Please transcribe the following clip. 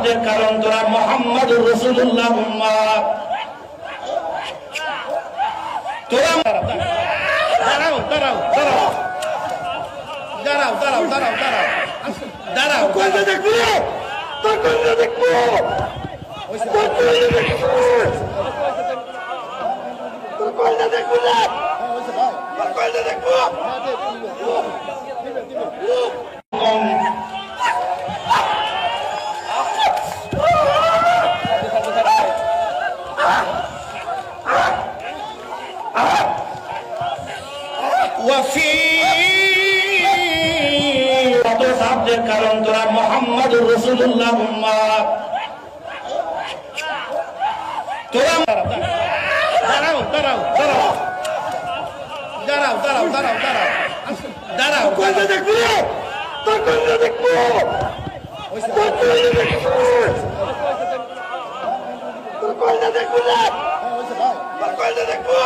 শব্দের কারণ তোরা মুহাম্মাদুর রাসূলুল্লাহ উম্মত। তোরা দাঁড়াও দাঁড়াও দাঁড়াও দাঁড়াও দাঁড়াও দাঁড়াও দাঁড়াও দাঁড়াও কয়টা দেখবো তোর কয়টা দেখবো তোর কয়টা দেখবো তোর কয়টা দেখবো না তোর কয়টা দেখবো শব্দের কারণ তোরা মুহাম্মাদুর রাসূলুল্লাহ উম্মত। তোরা দাঁড়াও দাঁড়াও দাঁড়াও দাঁড়াও দাঁড়াও দাঁড়াও দাঁড়াও দাঁড়াও কয়টা দেখবো তোর কয়টা দেখবো তোর কয়টা দেখবো তোর কয়টা দেখবো না তোর কয়টা দেখবো